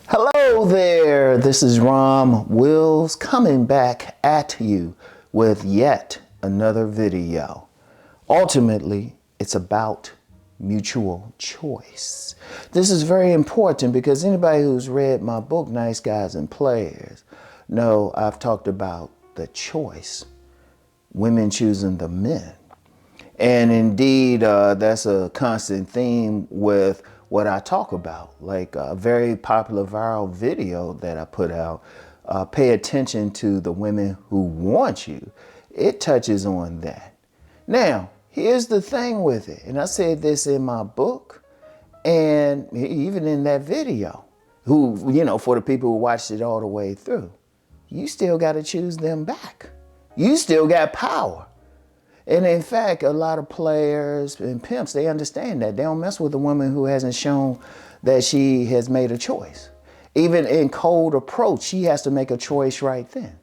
Hello there, this is Rom Wills coming back at you with yet another video. Ultimately, it's about mutual choice. This is very important because anybody who's read my book, Nice Guys and Players, know I've talked about the choice, women choosing the men. And indeed, that's a constant theme with what I talk about, like a very popular viral video that I put out, pay attention to the women who want you. It touches on that. Now, here's the thing with it, and I said this in my book and even in that video, for the people who watched it all the way through, you still got to choose them back. You still got power. And in fact, a lot of players and pimps, they understand that. They don't mess with a woman who hasn't shown that she has made a choice. Even in cold approach, she has to make a choice right then.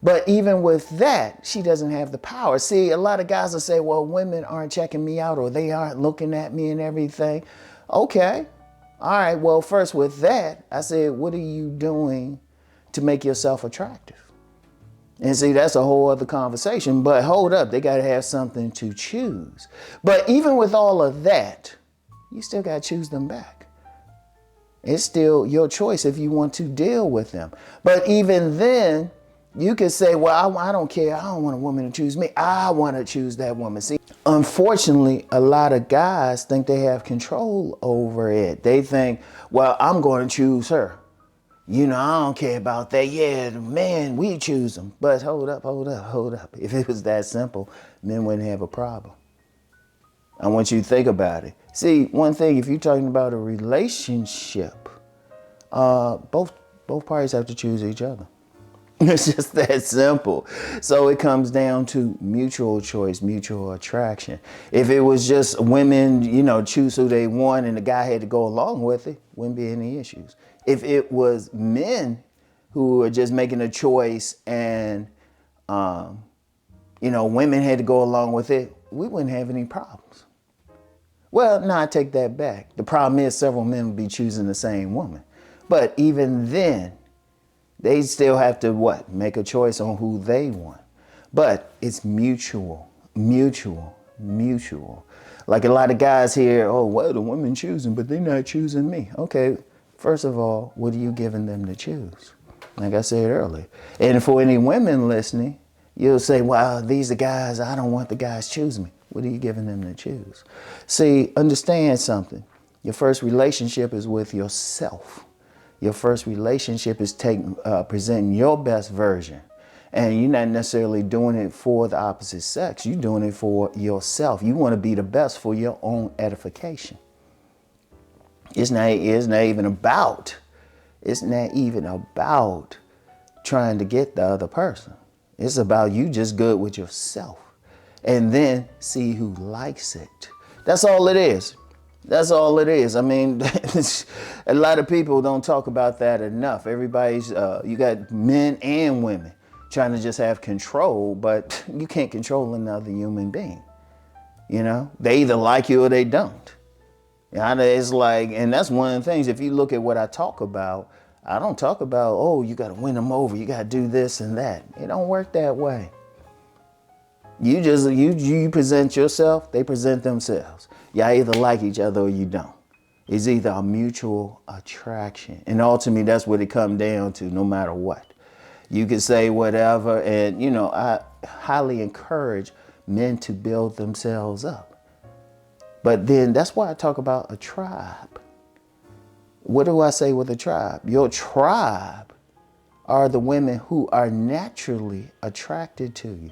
But even with that, she doesn't have the power. See, a lot of guys will say, well, women aren't checking me out or they aren't looking at me and everything. Okay. All right. Well, first with that, I said, what are you doing to make yourself attractive? And see, that's a whole other conversation, but hold up, they gotta have something to choose. But even with all of that, you still gotta choose them back. It's still your choice if you want to deal with them. But even then, you could say, well, I don't care, I don't want a woman to choose me, I wanna choose that woman. See, unfortunately, a lot of guys think they have control over it. They think, well, I'm gonna choose her. I don't care about that. Yeah, man, we choose them. But hold up. If it was that simple, men wouldn't have a problem. I want you to think about it. See, one thing, if you're talking about a relationship, both parties have to choose each other. It's just that simple. So it comes down to mutual choice, mutual attraction. If it was just women, choose who they want and the guy had to go along with it, wouldn't be any issues. If it was men who are just making a choice and, women had to go along with it, we wouldn't have any problems. Well, no, I take that back. The problem is several men would be choosing the same woman. But even then, they still have to make a choice on who they want. But it's mutual. Like a lot of guys here, the women choosing, but they're not choosing me. Okay. First of all, what are you giving them to choose? Like I said earlier. And for any women listening, you'll say, well, these are guys, I don't want the guys choosing me. What are you giving them to choose? See, understand something. Your first relationship is with yourself. Your first relationship is presenting your best version. And you're not necessarily doing it for the opposite sex. You're doing it for yourself. You want to be the best for your own edification. It's not even about trying to get the other person. It's about you just good with yourself. And then see who likes it. That's all it is. That's all it is. I mean, a lot of people don't talk about that enough. Everybody's, you got men and women trying to just have control, but you can't control another human being. They either like you or they don't. It's like, and that's one of the things, if you look at what I talk about, I don't talk about, you got to win them over. You got to do this and that. It don't work that way. You present yourself, they present themselves. Y'all either like each other or you don't. It's either a mutual attraction. And ultimately, that's what it comes down to, no matter what. You can say whatever, and, I highly encourage men to build themselves up. But then that's why I talk about a tribe. What do I say with a tribe? Your tribe are the women who are naturally attracted to you.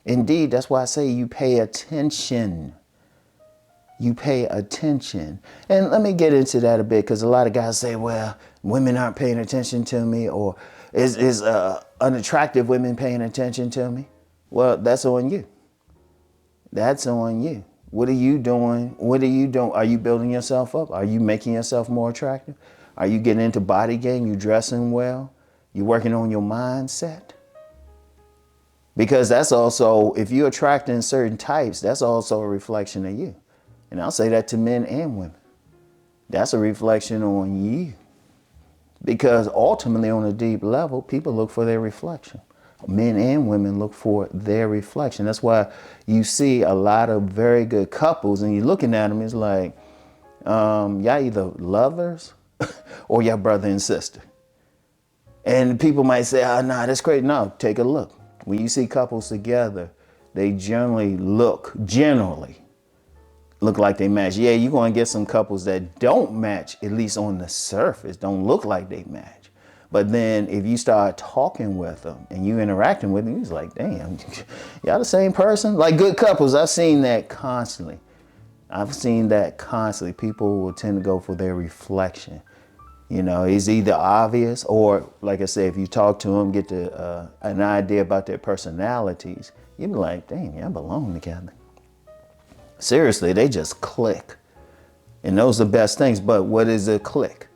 Indeed, that's why I say you pay attention. You pay attention. And let me get into that a bit, because a lot of guys say, well, women aren't paying attention to me, or is unattractive women paying attention to me? Well, that's on you. That's on you. What are you doing? Are you building yourself up? Are you making yourself more attractive? Are you getting into body game? You dressing well? You working on your mindset? Because that's also, if you're attracting certain types, that's also a reflection of you. And I'll say that to men and women. That's a reflection on you. Because ultimately, on a deep level, people look for their reflection. Men and women look for their reflection. That's why you see a lot of very good couples, and you're looking at them, it's like, y'all either lovers or y'all brother and sister. And people might say, oh, nah, that's great. No, take a look. When you see couples together, they generally look like they match. Yeah, you're going to get some couples that don't match, at least on the surface, don't look like they match. But then if you start talking with them and you interacting with them, it's like, damn, y'all the same person? Like good couples, I've seen that constantly. People will tend to go for their reflection. You know, it's either obvious or, like I said, if you talk to them, get an idea about their personalities, you'd be like, dang, y'all belong together. Seriously, they just click. And those are the best things. But what is a click?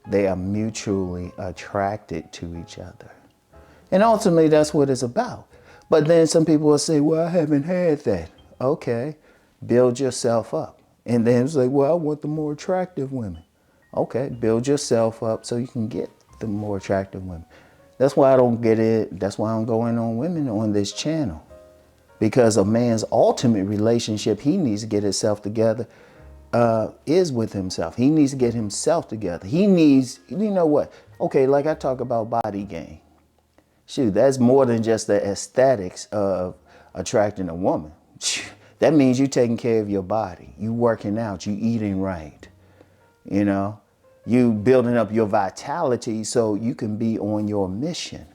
They are mutually attracted to each other. And ultimately, that's what it's about. But then some people will say, well, I haven't had that. Okay, build yourself up. And then it's like, well, I want the more attractive women. Okay, build yourself up so you can get the more attractive women. That's why I don't get it. That's why I'm going on women on this channel. Because a man's ultimate relationship, he needs to get himself together, is with himself. He needs to get himself together. He needs, you know what? Okay, like I talk about body gain. Shoot, that's more than just the aesthetics of attracting a woman. That means you taking care of your body. You working out, you eating right. You know, you building up your vitality so you can be on your mission.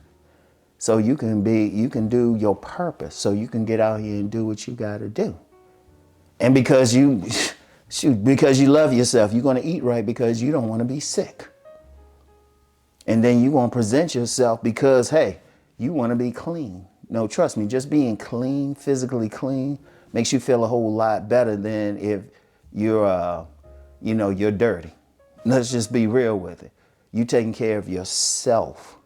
So you can do your purpose. So you can get out here and do what you got to do. And because you love yourself, you're going to eat right because you don't want to be sick. And then you're going to present yourself because, hey, you want to be clean. No, trust me, just being clean, physically clean, makes you feel a whole lot better than if you're, you're dirty. Let's just be real with it. You taking care of yourself.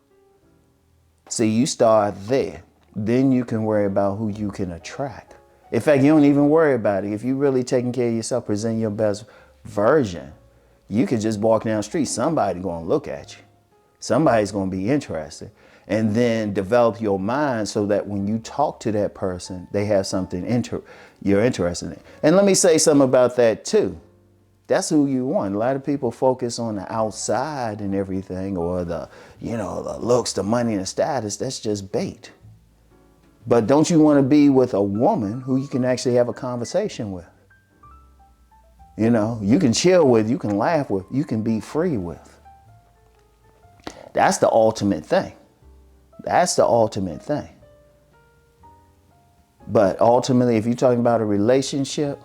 See, you start there. Then you can worry about who you can attract. In fact, you don't even worry about it. If you're really taking care of yourself, presenting your best version, you could just walk down the street. Somebody's going to look at you. Somebody's going to be interested. And then develop your mind so that when you talk to that person, they have something you're interested in. And let me say something about that too. That's who you want. A lot of people focus on the outside and everything, or the looks, the money, and the status. That's just bait. But don't you want to be with a woman who you can actually have a conversation with? You know, you can chill with, you can laugh with, you can be free with. That's the ultimate thing. That's the ultimate thing. But ultimately, if you're talking about a relationship,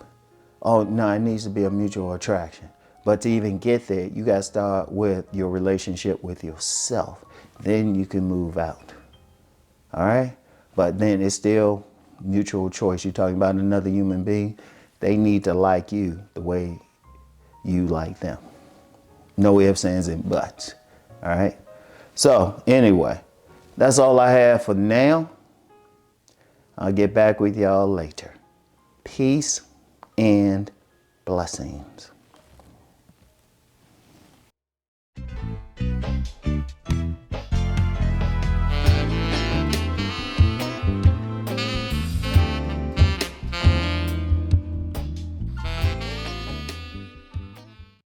oh, no, it needs to be a mutual attraction. But to even get there, you got to start with your relationship with yourself. Then you can move out. All right? But then it's still mutual choice. You're talking about another human being. They need to like you the way you like them. No ifs, ands, and buts. All right? So anyway, that's all I have for now. I'll get back with y'all later. Peace and blessings.